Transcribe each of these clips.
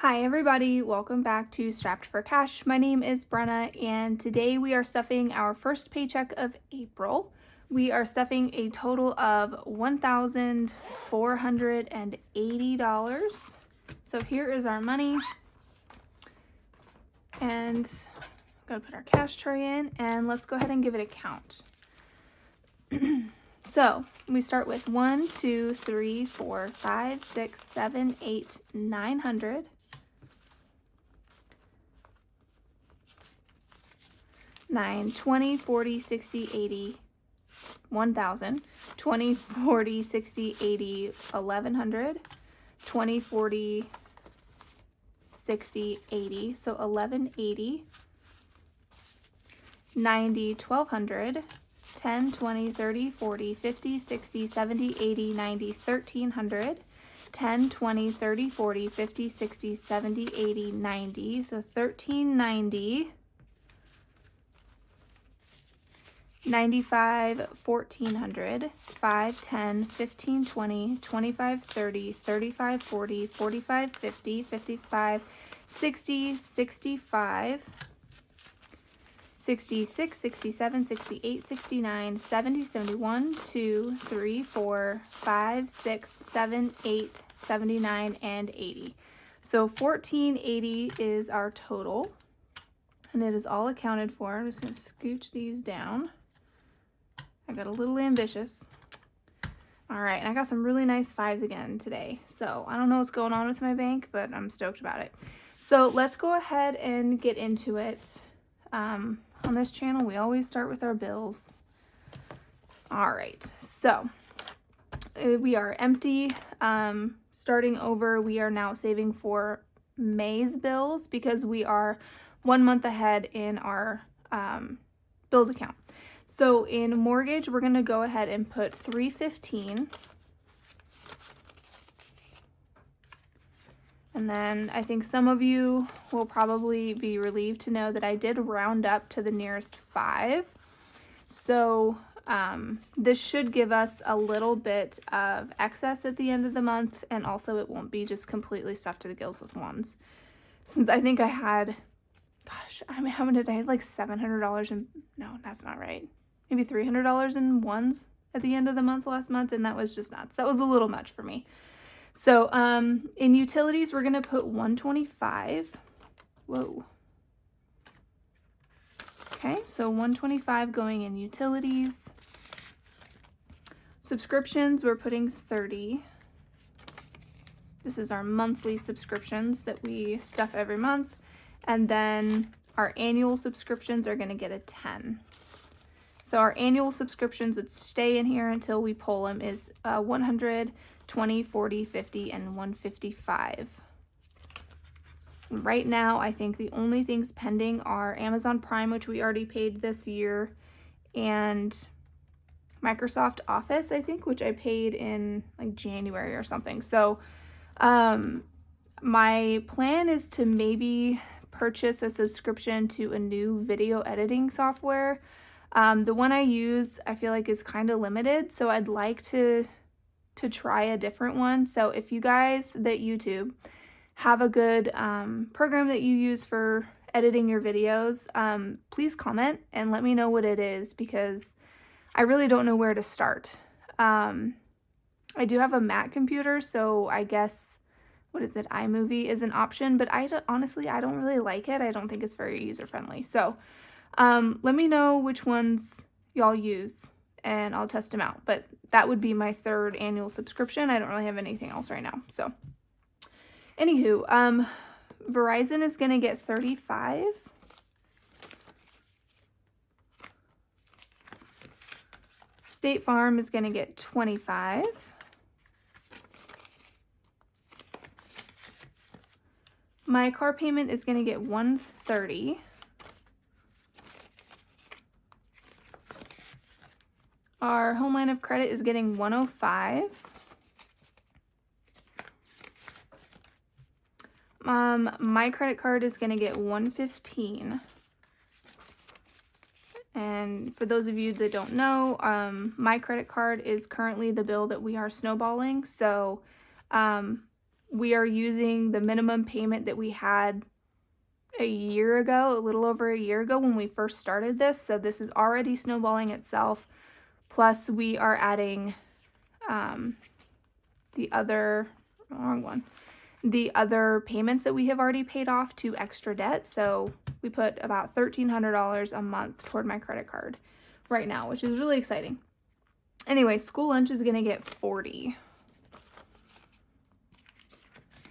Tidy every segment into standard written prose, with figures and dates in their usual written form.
Hi everybody, welcome back to Strapped for Cash. My name is Brenna and today we are stuffing our first paycheck of April. We are stuffing a total of $1,480. So here is our money, and I'm gonna put our cash tray in and let's go ahead and give it a count. So we start with 1, 2, 3, 4, 5, 6, 7, 8, 900. 9, 20, 40, 60, 80, 1,000, 20, 40, 60, 80, 1,100, 20, 40, 60, 80, so 1,180, 90, 1,200, 10, 20, 30, 40, 50, 60, 70, 80, 90, 1,300, 10, 20, 30, 40, 50, 60, 70, 80, 90, so 1,390, 95, 1,400, 5, 10, 15, 20, 25, 30, 35, 40, 45, 50, 55, 60, 65, 66, 67, 68, 69, 70, 71, 2, 3, 4, 5, 6, 7, 8, 79, and 80. So 1,480 is our total, and it is all accounted for. I'm just going to scooch these down. I got a little ambitious. All right, and I got some really nice fives again today. So I don't know what's going on with my bank, but I'm stoked about it. So let's go ahead and get into it. On this channel, we always start with our bills. All right, so we are empty. Starting over, we are now saving for May's bills because we are 1 month ahead in our bills account. So in mortgage, we're going to go ahead and put $315. And then I think some of you will probably be relieved to know that I did round up to the nearest 5. So this should give us a little bit of excess at the end of the month, and also it won't be just completely stuffed to the gills with ones. Since I think I had, gosh, I mean, how many did I have? Like $700 in, no, that's not right. Maybe $300 in ones at the end of the month last month, and that was just nuts. That was a little much for me. So in utilities, we're gonna put $125. Whoa. Okay, so $125 going in utilities. Subscriptions, we're putting $30. This is our monthly subscriptions that we stuff every month. And then our annual subscriptions are gonna get a $10. So our annual subscriptions would stay in here until we pull them is 100, 20, 40, 50, and 155. Right now, I think the only things pending are Amazon Prime, which we already paid this year, and Microsoft Office, I think, which I paid in like January or something. So my plan is to maybe purchase a subscription to a new video editing software. The one I use, I feel like is kind of limited, so I'd like to try a different one. So if you guys that YouTube have a good program that you use for editing your videos, please comment and let me know what it is, because I really don't know where to start. I do have a Mac computer, so I guess, what is it, iMovie is an option, but honestly, I don't really like it. I don't think it's very user-friendly. So let me know which ones y'all use and I'll test them out. But that would be my 3rd annual subscription. I don't really have anything else right now. So anywho, Verizon is going to get 35. State Farm is going to get 25. My car payment is going to get 130. Our home line of credit is getting 105. My credit card is going to get 115. And for those of you that don't know, my credit card is currently the bill that we are snowballing. So we are using the minimum payment that we had a year ago, a little over a year ago when we first started this. So this is already snowballing itself. Plus we are adding the other payments that we have already paid off to extra debt. So we put about $1,300 a month toward my credit card right now, which is really exciting. Anyway, school lunch is going to get $40.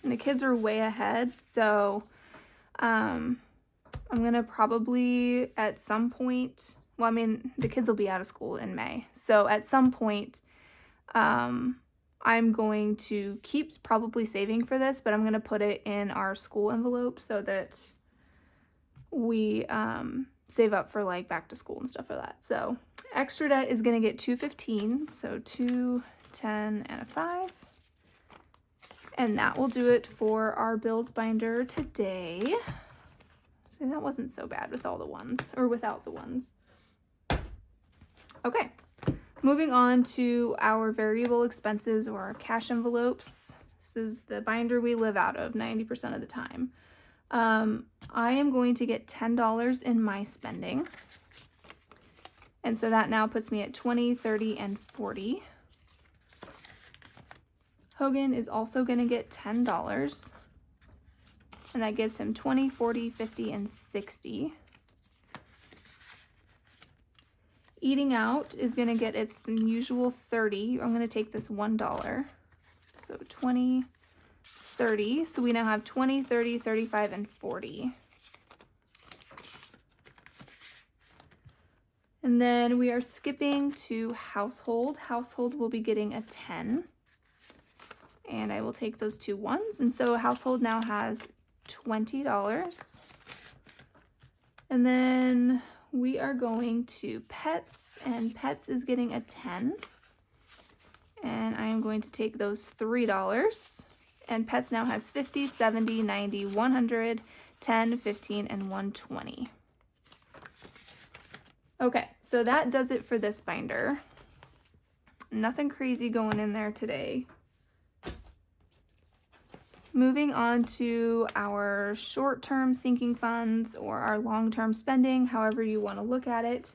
And the kids are way ahead, so I'm going to probably at some point, well, I mean, the kids will be out of school in May. So at some point, I'm going to keep probably saving for this, but I'm going to put it in our school envelope so that we save up for like back to school and stuff like that. So extra debt is going to get $215, so 2, 10, and a 5. And that will do it for our bills binder today. So that wasn't so bad with all the ones, or without the ones. Okay, moving on to our variable expenses or our cash envelopes. This is the binder we live out of 90% of the time. I am going to get $10 in my spending. And so that now puts me at 20, 30, and 40. Hogan is also going to get $10, and that gives him 20, 40, 50, and 60. Eating out is going to get its usual 30. I'm going to take this $1. So 20, 30. So we now have 20, 30, 35, and 40. And then we are skipping to household. Household will be getting a 10. And I will take those two ones. And so household now has $20. And then we are going to pets, and pets is getting a 10. And I am going to take those $3. And pets now has 50, 70, 90, 100, 10, 15, and 120. Okay, so that does it for this binder. Nothing crazy going in there today. Moving on to our short-term sinking funds or our long-term spending, however you want to look at it.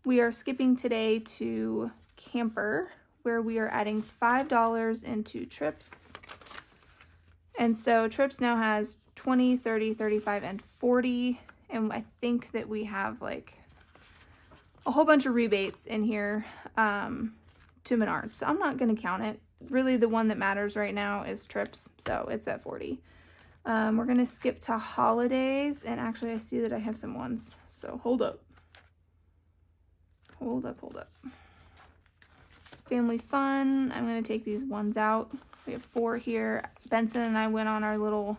We are skipping today to camper, where we are adding $5 into trips. And so trips now has 20, 30, 35, and 40. And I think that we have like a whole bunch of rebates in here to Menards. So I'm not going to count it. Really, the one that matters right now is trips, so it's at 40. We're going to skip to holidays, and actually I see that I have some ones, so hold up. Family fun, I'm going to take these ones out. We have 4 here. Benson and I went on our little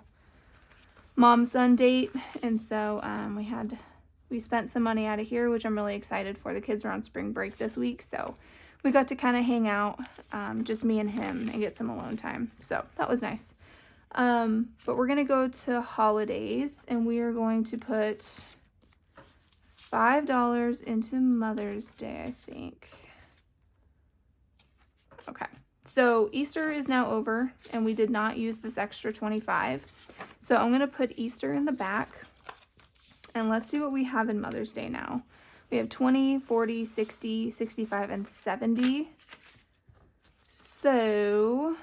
mom-son date, and so we spent some money out of here, which I'm really excited for. The kids are on spring break this week, so we got to kind of hang out, just me and him, and get some alone time. So that was nice. But we're going to go to holidays, and we are going to put $5 into Mother's Day, I think. Okay. So Easter is now over, and we did not use this extra 25. So I'm going to put Easter in the back, and let's see what we have in Mother's Day now. We have 20, 40, 60, 65, and 70. So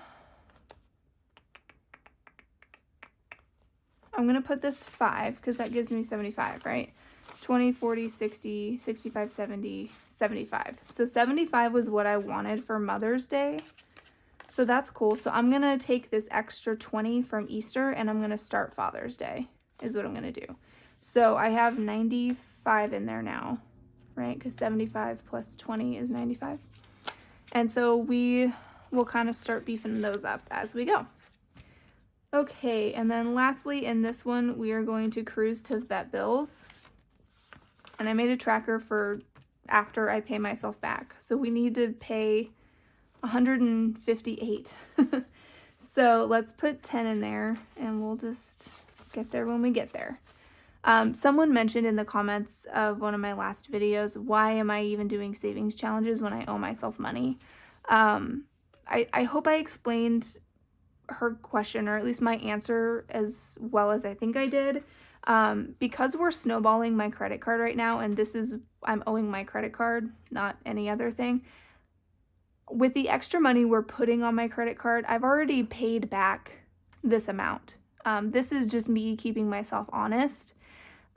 I'm going to put this 5 because that gives me 75, right? 20, 40, 60, 65, 70, 75. So 75 was what I wanted for Mother's Day. So that's cool. So I'm going to take this extra 20 from Easter, and I'm going to start Father's Day is what I'm going to do. So I have 95 in there now, right? Because 75 plus 20 is 95. And so we will kind of start beefing those up as we go. Okay, and then lastly in this one, we are going to cruise to vet bills. And I made a tracker for after I pay myself back. So we need to pay 158. So let's put 10 in there, and we'll just get there when we get there. Someone mentioned in the comments of one of my last videos, why am I even doing savings challenges when I owe myself money? I hope I explained her question, or at least my answer, as well as I think I did. Because we're snowballing my credit card right now, and I'm owing my credit card, not any other thing. With the extra money we're putting on my credit card, I've already paid back this amount. This is just me keeping myself honest.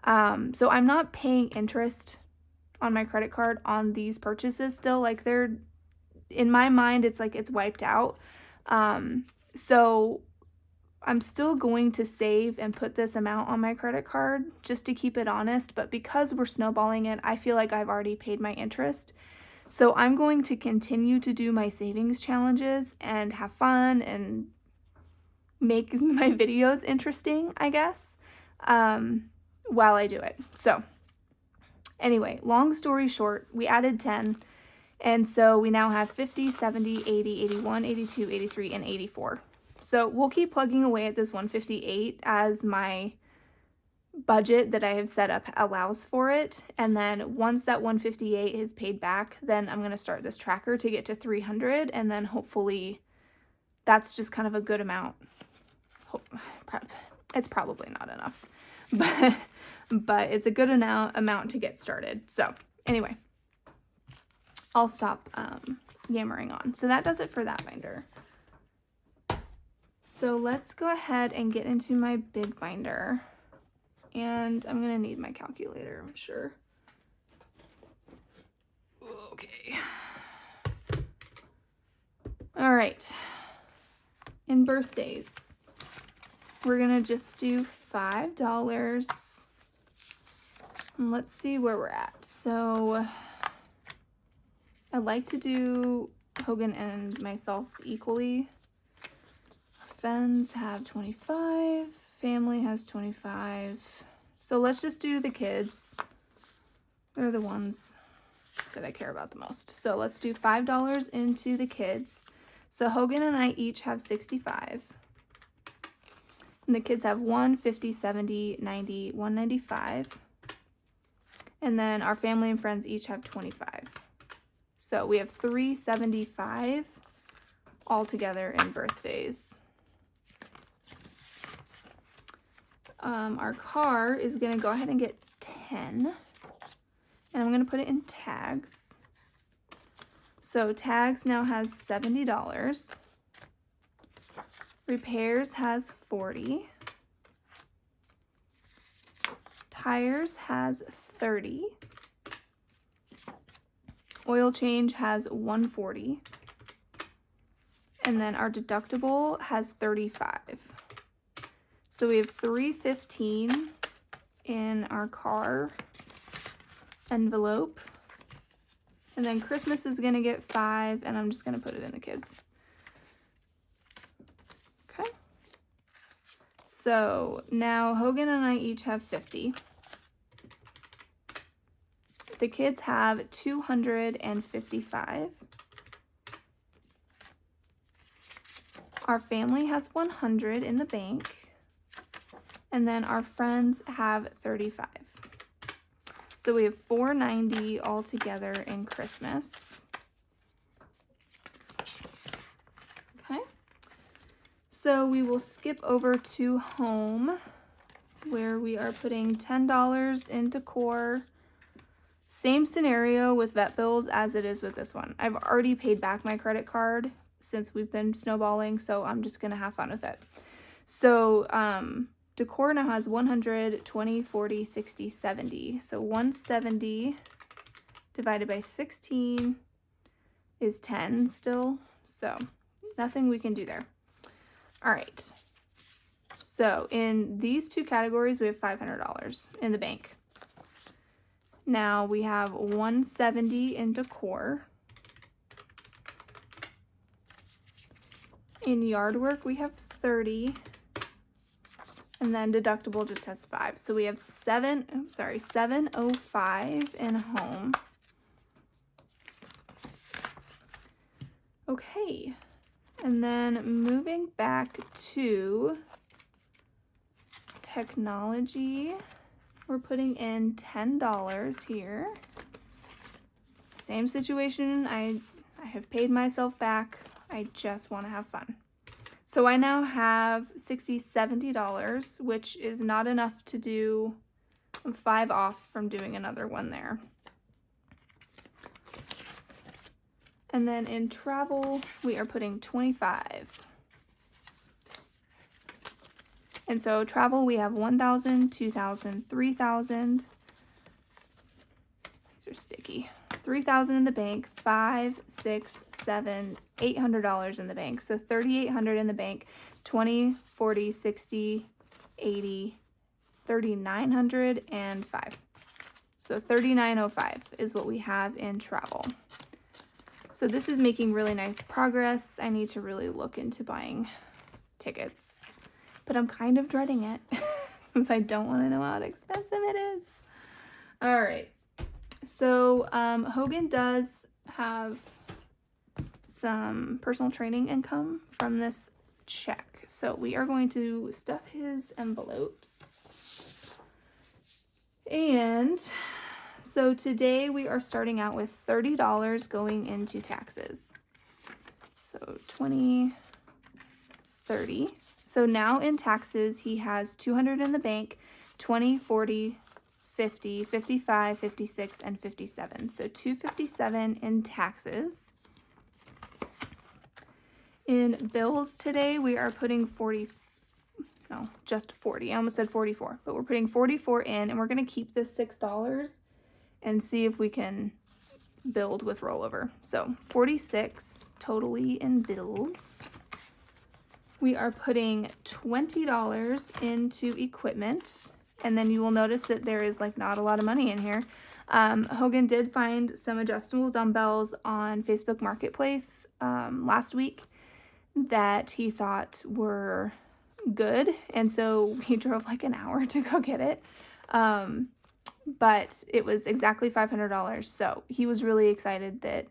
So I'm not paying interest on my credit card on these purchases still. Like, they're, in my mind, it's like it's wiped out. So I'm still going to save and put this amount on my credit card just to keep it honest, but because we're snowballing it, I feel like I've already paid my interest. So I'm going to continue to do my savings challenges and have fun and make my videos interesting, I guess, while I do it. So anyway, long story short, we added 10, and so we now have 50, 70, 80, 81, 82, 83, and 84. So we'll keep plugging away at this 158 as my budget that I have set up allows for it. And then once that 158 is paid back, then I'm going to start this tracker to get to 300. And then hopefully that's just kind of a good amount. It's probably not enough, but it's a good amount to get started. So anyway, I'll stop yammering on. So that does it for that binder. So let's go ahead and get into my big binder. And I'm going to need my calculator, I'm sure. Okay. All right. In birthdays, we're going to just do $5. And let's see where we're at. So I like to do Hogan and myself equally. Friends have 25. Family has 25. So let's just do the kids. They're the ones that I care about the most. So let's do $5 into the kids. So Hogan and I each have 65. And the kids have 1, 50, 70, 90, 195. And then our family and friends each have 25. So we have 375 all together in birthdays. Our car is going to go ahead and get 10, and I'm going to put it in tags. So tags now has $70. Repairs has 40. Tires has 30. Oil change has 140. And then our deductible has 35. So we have 315 in our car envelope. And then Christmas is going to get 5, and I'm just going to put it in the kids. Okay. So now Hogan and I each have 50. The kids have 255. Our family has 100 in the bank. And then our friends have 35. So we have 490 all together in Christmas. Okay. So we will skip over to home, where we are putting $10 into core. Same scenario with vet bills as it is with this one. I've already paid back my credit card since we've been snowballing, so I'm just gonna have fun with it. So decor now has 100, 20, 40, 60, 70. So 170 divided by 16 is 10 still. So nothing we can do there. All right. So in these two categories, we have $500 in the bank. Now we have 170 in decor. In yard work, we have 30. And then deductible just has 5. So we have 705 in home. Okay. And then moving back to technology, we're putting in $10 here. Same situation. I have paid myself back. I just want to have fun. So I now have $60, $70, which is not enough to do. I'm 5 off from doing another one there. And then in travel, we are putting 25. And so travel, we have 1,000, 2,000, 3,000. These are sticky. 3,000 in the bank, 5, 6, 7, $800 in the bank. So 3,800 in the bank, 20, 40, 60, 80, 3,900 and 5. So 3,905 is what we have in travel. So this is making really nice progress. I need to really look into buying tickets, but I'm kind of dreading it since I don't want to know how expensive it is. All right. So Hogan does have some personal training income from this check. So we are going to stuff his envelopes. And so today we are starting out with $30 going into taxes. So 20, 30. So now in taxes, he has 200 in the bank, 20, 40, 50, 55, 56, and 57. So 257 in taxes. In bills today, we are putting 40, no, just 40. I almost said 44, but we're putting 44 in, and we're going to keep this $6 and see if we can build with rollover. So 46 totally in bills. We are putting $20 into equipment, and then you will notice that there is like not a lot of money in here. Hogan did find some adjustable dumbbells on Facebook Marketplace last week that he thought were good, and so he drove like an hour to go get it. But it was exactly $500, so he was really excited that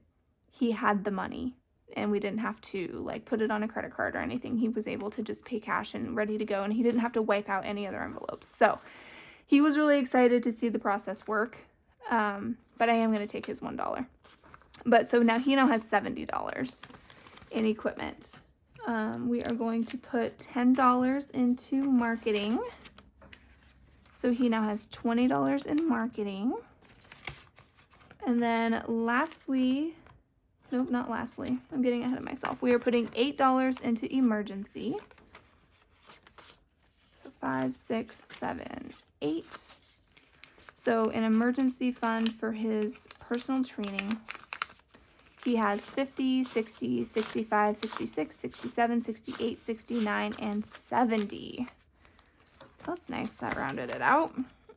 he had the money and we didn't have to like put it on a credit card or anything. He was able to just pay cash and ready to go, and he didn't have to wipe out any other envelopes. So he was really excited to see the process work. But I am going to take his $1. But so now he has $70 in equipment. We are going to put $10 into marketing. So he now has $20 in marketing. And then lastly, nope, not lastly, I'm getting ahead of myself. We are putting $8 into emergency. So 5, 6, 7, 8. So an emergency fund for his personal training. He has 50, 60, 65, 66, 67, 68, 69, and 70. So that's nice, that rounded it out.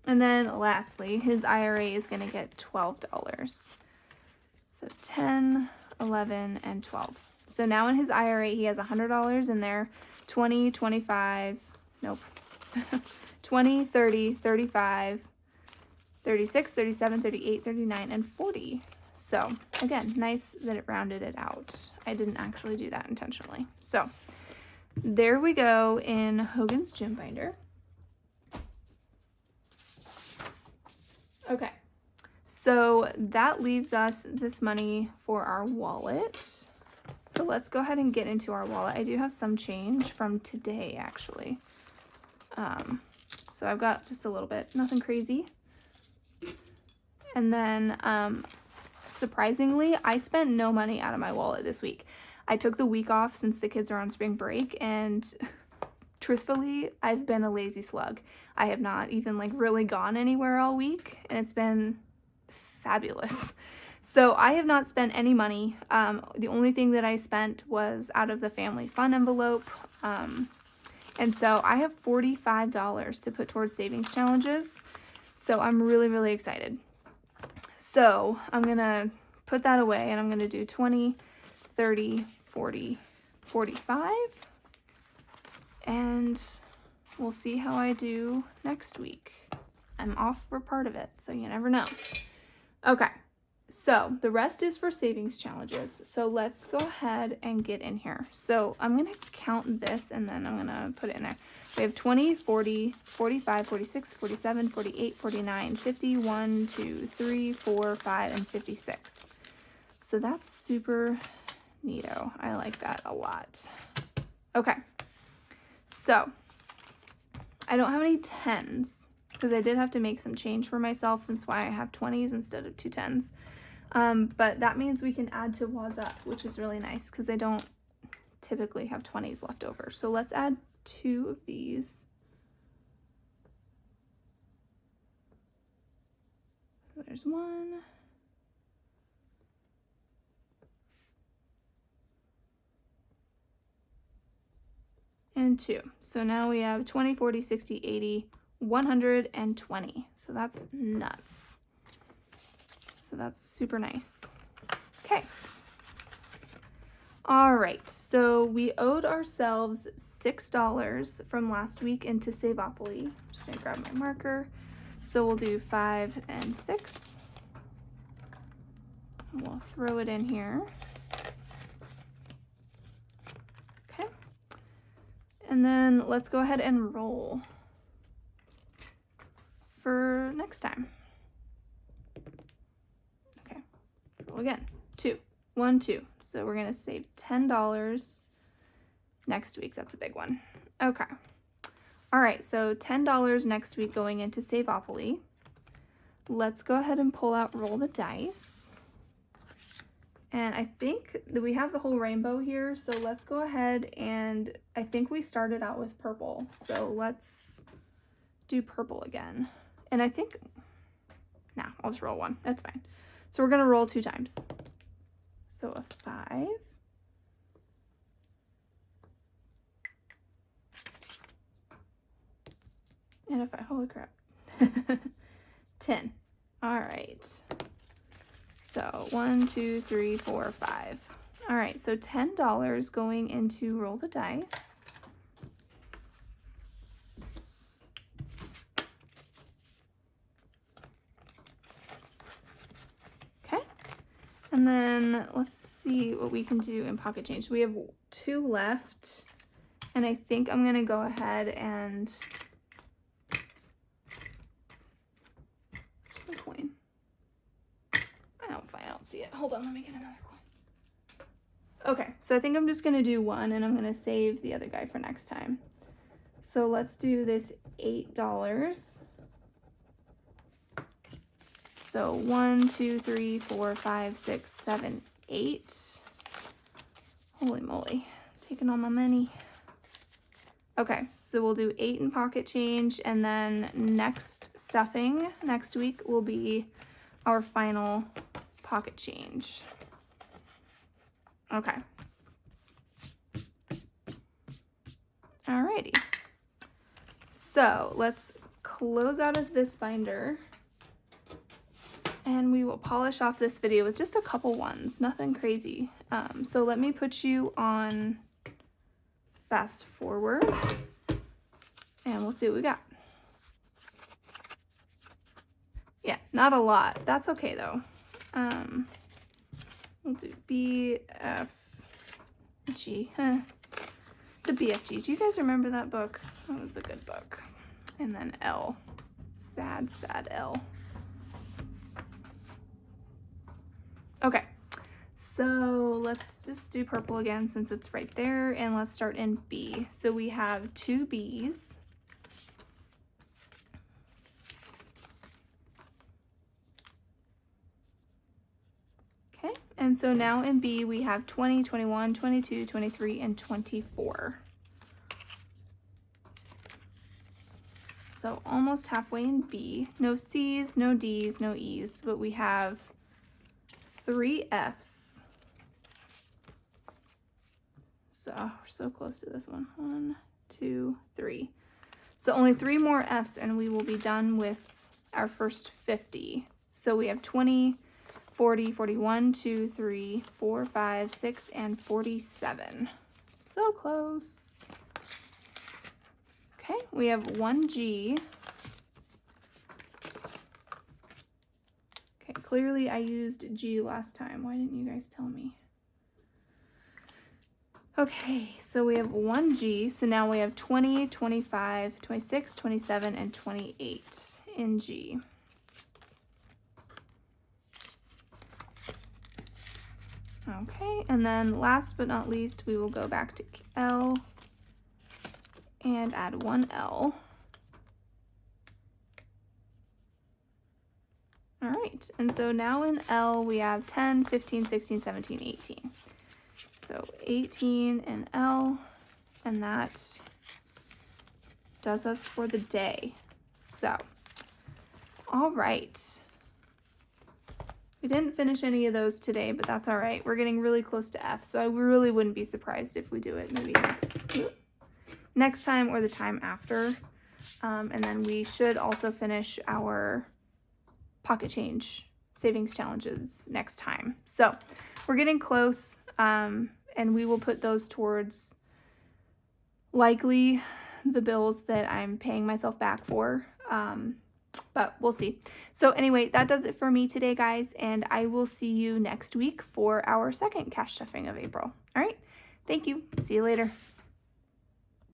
And then lastly, his IRA is going to get $12. So 10, 11, and 12. So now in his IRA, he has $100 in there, 20, 25, nope, 20, 30, 35, 36, 37, 38, 39, and 40. So again, nice that it rounded it out. I didn't actually do that intentionally. So there we go in Hogan's Gym Binder. Okay, so that leaves us this money for our wallet. So let's go ahead and get into our wallet. I do have some change from today, actually. So I've got just a little bit, nothing crazy. And then, surprisingly, I spent no money out of my wallet this week. I took the week off since the kids are on spring break, and truthfully, I've been a lazy slug. I have not even like really gone anywhere all week, and it's been fabulous. So I have not spent any money. The only thing that I spent was out of the family fun envelope. And so I have $45 to put towards savings challenges. So I'm really, really excited. So I'm going to put that away, and I'm going to do 20, 30, 40, 45. And we'll see how I do next week. I'm off for part of it, so you never know. Okay, so the rest is for savings challenges. So let's go ahead and get in here. So I'm going to count this, and then I'm going to put it in there. We have 20, 40, 45, 46, 47, 48, 49, 50, 1, 2, 3, 4, 5, and 56. So that's super neato. I like that a lot. Okay. So I don't have any 10s because I did have to make some change for myself. That's why I have 20s instead of 2 10s. But that means we can add to Wads Up, which is really nice because I don't typically have 20s left over. So let's add 2 of these. There's 1. And 2. So now we have 20, 40, 60, 80, 120. So that's nuts. So that's super nice. Okay. All right. So we owed ourselves $6 from last week into Savopoly. I'm just going to grab my marker. So we'll do 5 and 6. We'll throw it in here. Okay. And then let's go ahead and roll for next time. Okay. Roll again. 2. 1, 2. So we're going to save $10 next week. That's a big one. Okay. All right. So $10 next week going into Savopoly. Let's go ahead and pull out Roll the Dice. And I think that we have the whole rainbow here, so let's go ahead and I think we started out with purple. So let's do purple again. And I think, nah, I'll just roll 1. That's fine. So we're going to roll 2 times. So a 5. And a 5. Holy crap. 10. All right. So 1, 2, 3, 4, 5. All right, so $10 going into Roll the Dice. Okay, and then let's see what we can do in pocket change. We have 2 left, and I think I'm gonna go ahead and coin. I don't see it. Hold on, let me get another coin. Okay, so I think I'm just gonna do 1 and I'm gonna save the other guy for next time. So let's do this $8. So 1, 2, 3, 4, 5, 6, 7, 8. Holy moly, taking all my money. Okay, so we'll do 8 in pocket change, and then next stuffing next week will be our final pocket change. Okay. Alrighty. So let's close out of this binder and we will polish off this video with just a couple ones, nothing crazy. So let me put you on fast forward and we'll see what we got. Yeah, not a lot. That's okay though. We'll do B, F, G. The BFG. Do you guys remember that book? That was a good book. And then L. Sad, sad L. Okay. So let's just do purple again since it's right there. And let's start in B. So we have 2 Bs. And so now in B, we have 20, 21, 22, 23, and 24. So almost halfway in B. No C's, no D's, no E's, but we have 3 F's. So we're so close to this one. 1, 2, 3. So only 3 more F's and we will be done with our first 50. So we have 20, 40, 41, 2, 3, 4, 5, 6, and 47. So close. Okay, we have 1 G. Okay, clearly I used G last time. Why didn't you guys tell me? Okay, so we have 1 G. So now we have 20, 25, 26, 27, and 28 in G. Okay, and then last but not least, we will go back to L and add 1 L. All right, and so now in L we have 10, 15, 16, 17, 18. So 18 in L, and that does us for the day. So, all right. We didn't finish any of those today, but that's all right. We're getting really close to F, so I really wouldn't be surprised if we do it maybe next time or the time after. And then we should also finish our pocket change savings challenges next time. So we're getting close, and we will put those towards likely the bills that I'm paying myself back for. But we'll see. So anyway, that does it for me today, guys, and I will see you next week for our second cash stuffing of April. All right, thank you. See you later.